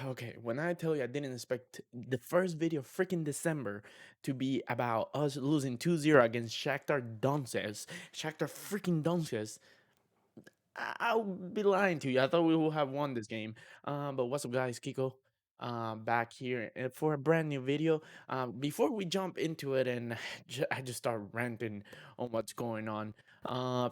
Okay, when I tell you I didn't expect the first video freaking December to be about us losing 2-0 against Shakhtar Donetsk. Shakhtar freaking Donetsk. I'll be lying to you. I thought we would have won this game. But what's up, guys? Kiko, back here for a brand new video. Before we jump into it and I just start ranting on what's going on,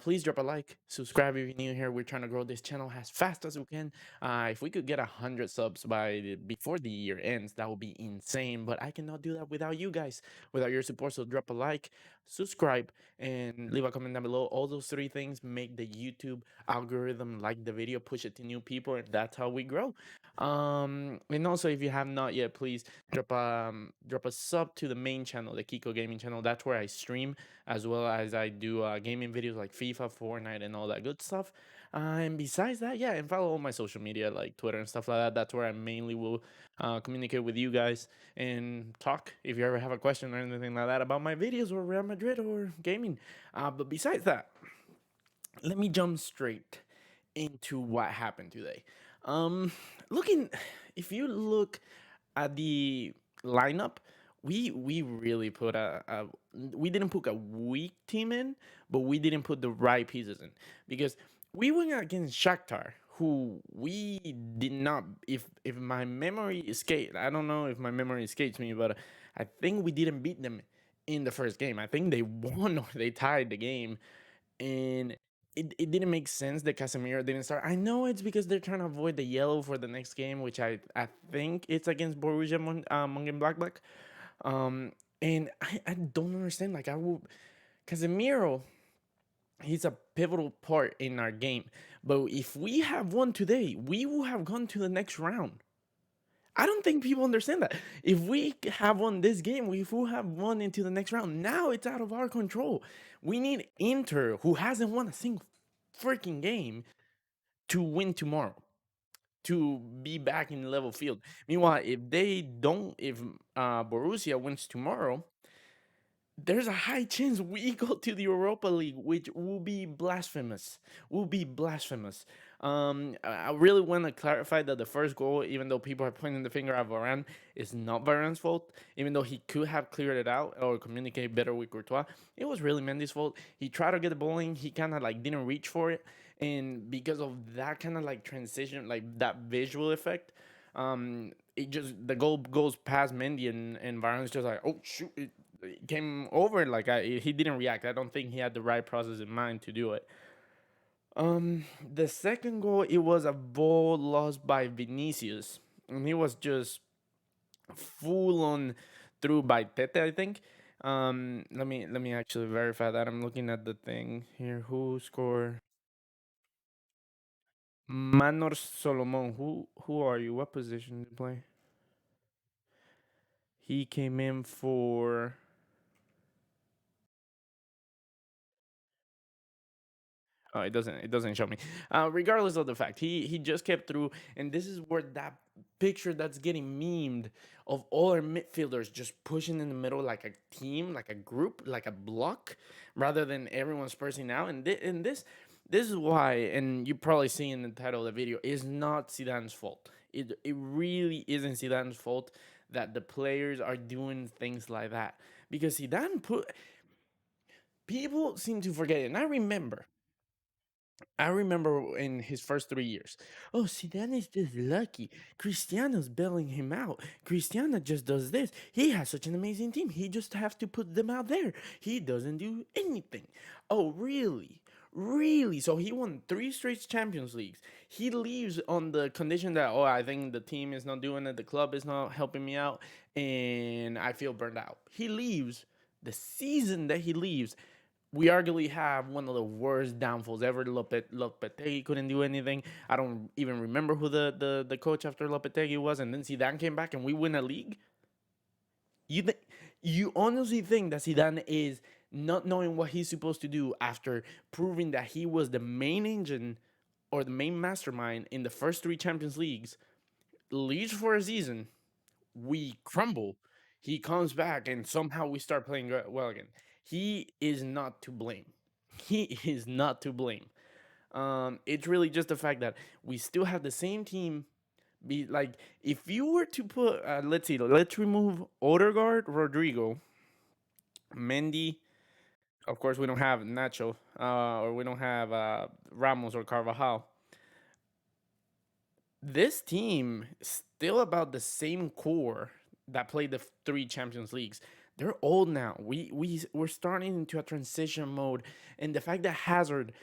please drop a like, subscribe if you're new here. We're trying to grow this channel as fast as we can. If we could get 100 subs before the year ends, that would be insane. But I cannot do that without you guys, without your support. So drop a like, subscribe, and leave a comment down below. All those three things make the YouTube algorithm like the video, push it to new people, and that's how we grow. And also, if you have not yet, please drop a sub to the main channel, the Kiko Gaming channel. That's where I stream, as well as I do gaming videos like FIFA, Fortnite, and all that good stuff. And besides that, yeah, and follow all my social media like Twitter and stuff like that. That's where I mainly will communicate with you guys and talk if you ever have a question or anything like that about my videos or Real Madrid or gaming. But besides that, let me jump straight into what happened today. Um, looking, if you look at the lineup, we really put we didn't put a weak team in, but we didn't put the right pieces in because we went against Shakhtar, who we did not. If my memory escaped, I don't know if my memory escapes me, but I think we didn't beat them in the first game. I think they won or they tied the game, and it didn't make sense that Casemiro didn't start. I know it's because they're trying to avoid the yellow for the next game, which I think it's against Borussia Mönchengladbach. Um, and I don't understand. Like I will, Casemiro, he's a pivotal part in our game. But if we have won today, we will have gone to the next round. I don't think people understand that. If we have won this game, we will have won into the next round. Now it's out of our control. We need Inter, who hasn't won a single freaking game, to win tomorrow, to be back in level field. Meanwhile, if they don't, if Borussia wins tomorrow, there's a high chance we go to the Europa League, which will be blasphemous. Will be blasphemous. I really want to clarify that the first goal, even though people are pointing the finger at Varane, is not Varane's fault. Even though he could have cleared it out or communicated better with Courtois, it was really Mendy's fault. He tried to get the ball in, he kind of like didn't reach for it, and because of that kind of like transition, like that visual effect, it just the goal goes past Mendy and Varane's just like, oh shoot, it came over like he didn't react. I don't think he had the right process in mind to do it. The second goal, it was a ball lost by Vinicius, and he was just full on through by Tete, I think. Let me actually verify that. I'm looking at the thing here. Who scored? Manor Solomon. Who are you? What position did you play? He came in for. Oh, it doesn't show me. Regardless of the fact, he just kept through, and this is where that picture that's getting memed of all our midfielders just pushing in the middle like a team, like a group, like a block, rather than everyone spacing out. And this is why, and you probably see in the title of the video, is not Zidane's fault. It really isn't Zidane's fault that the players are doing things like that, because Zidane put people seem to forget it, and I remember in his first 3 years. Oh, Zidane is just lucky. Cristiano's bailing him out. Cristiano just does this. He has such an amazing team. He just has to put them out there. He doesn't do anything. Oh, really? Really? So he won 3 straight Champions Leagues. He leaves on the condition that, oh, I think the team is not doing it, the club is not helping me out, and I feel burned out. He leaves. The season that he leaves, we arguably have one of the worst downfalls ever. Lopetegui couldn't do anything. I don't even remember who the coach after Lopetegui was. And then Zidane came back and we win a league. You you honestly think that Zidane is not knowing what he's supposed to do after proving that he was the main engine or the main mastermind in the first 3 Champions Leagues, leaves for a season, we crumble. He comes back and somehow we start playing well again. He is not to blame. He is not to blame. It's really just the fact that we still have the same team Be like, if you were to put, let's see, let's remove Odegaard, Rodrigo, Mendy. Of course, we don't have Nacho, or we don't have Ramos or Carvajal. This team is still about the same core that played the three Champions Leagues. They're old now. We're starting into a transition mode, and the fact that Hazard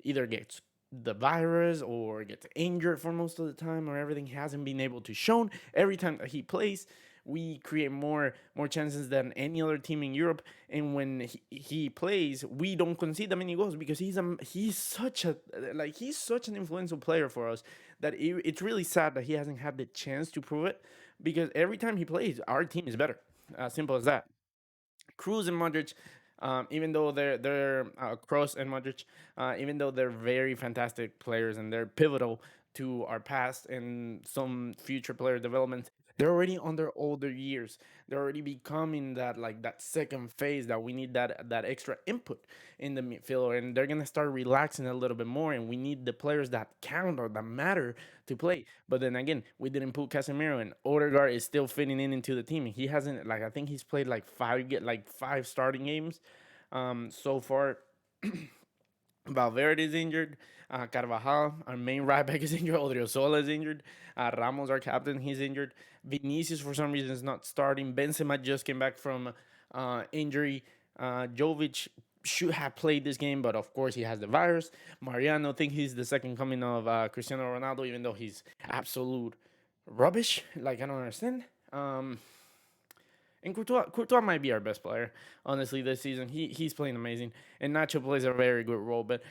either gets the virus or gets injured for most of the time, or everything hasn't been able to shown. Every time that he plays, we create more chances than any other team in Europe. And when he plays, we don't concede that many goals because he's such a he's such an influential player for us that it's really sad that he hasn't had the chance to prove it. Because every time he plays, our team is better. Simple as that. Cruz and Modric, even though they're Kroos and Modric, even though they're very fantastic players and they're pivotal to our past and some future player development, they're already on their older years. They're already becoming that second phase that we need that extra input in the midfield, and they're gonna start relaxing a little bit more. And we need the players that count or that matter to play. But then again, we didn't put Casemiro, and Odegaard is still fitting in into the team. He hasn't, I think he's played five starting games so far. Valverde is injured. Carvajal, our main right back, is injured. Odriozola is injured. Ramos, our captain, he's injured. Vinicius, for some reason, is not starting. Benzema just came back from injury. Jovic should have played this game, but of course he has the virus. Mariano, think he's the second coming of Cristiano Ronaldo, even though he's absolute rubbish. Like, I don't understand. And Courtois might be our best player, honestly, this season. He's playing amazing, and Nacho plays a very good role. But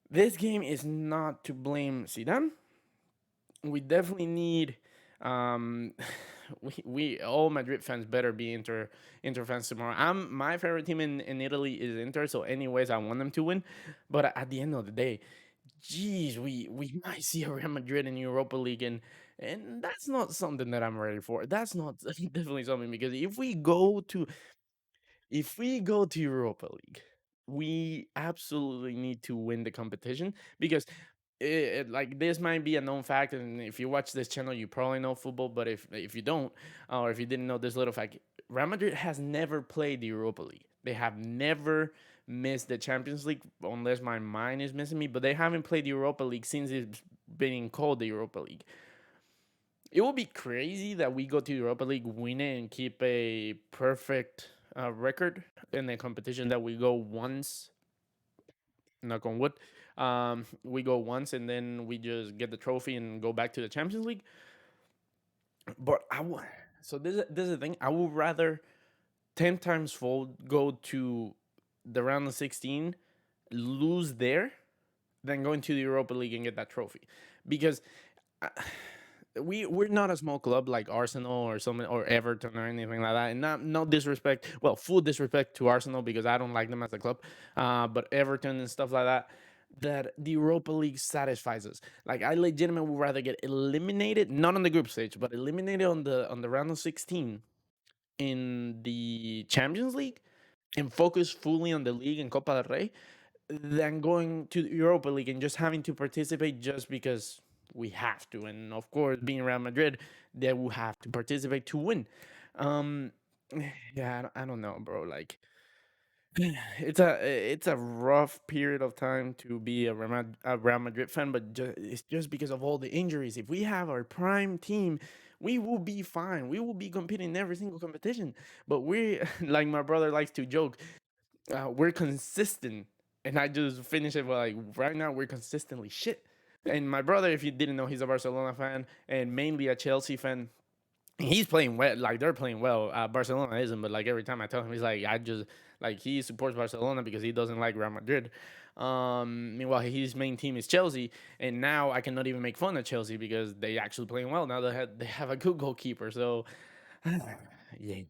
this game is not to blame Zidane. We definitely need. Um, we all Madrid fans better be Inter fans tomorrow. My favorite team in Italy is Inter, so anyways, I want them to win. But at the end of the day, geez, we might see a Real Madrid in Europa League, and that's not something that I'm ready for. That's not definitely something, because if we go to Europa League, we absolutely need to win the competition, because like, this might be a known fact, and if you watch this channel, you probably know football. But if you don't, or if you didn't know this little fact, Real Madrid has never played the Europa League. They have never missed the Champions League, unless my mind is missing me. But they haven't played the Europa League since it's been called the Europa League. It will be crazy that we go to Europa League, win it, and keep a perfect record in the competition, that we go once, knock on wood. We go once and then we just get the trophy and go back to the Champions League. But so this is the thing. I would rather 10 times fold go to the round of 16, lose there, than going to the Europa League and get that trophy, because uh, we're not a small club like Arsenal or something, or Everton or anything like that. And not no disrespect, well, full disrespect to Arsenal, because I don't like them as a club. But Everton and stuff like that. That the Europa League satisfies us. Like, I legitimately would rather get eliminated, not on the group stage, but eliminated on the round of 16 in the Champions League, and focus fully on the league and Copa del Rey, than going to the Europa League and just having to participate just because we have to. And of course, being Real Madrid, they will have to participate to win. Um, yeah, I don't know, bro. Like, it's a rough period of time to be a Real Madrid fan, but it's just because of all the injuries. If we have our prime team, we will be fine. We will be competing in every single competition. But we, like my brother likes to joke, we're consistent. And I just finish it with, like, right now we're consistently shit. And my brother, if you didn't know, he's a Barcelona fan and mainly a Chelsea fan. He's playing well, like, they're playing well. Barcelona isn't, but like, every time I tell him, he's like, I just, like, he supports Barcelona because he doesn't like Real Madrid. Meanwhile, his main team is Chelsea, and now I cannot even make fun of Chelsea because they actually playing well now. They have a good goalkeeper, so yeah,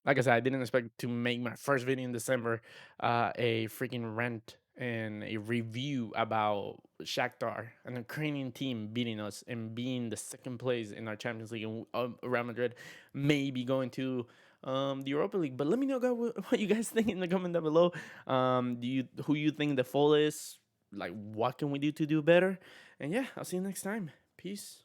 like I said, I didn't expect to make my first video in December a freaking rant and a review about Shakhtar, an Ukrainian team, beating us and being the second place in our Champions League, and Real Madrid maybe going to the Europa League. But let me know, guys, what you guys think in the comment down below. Who you think the fall is? Like, what can we do to do better? And yeah, I'll see you next time. Peace. Peace.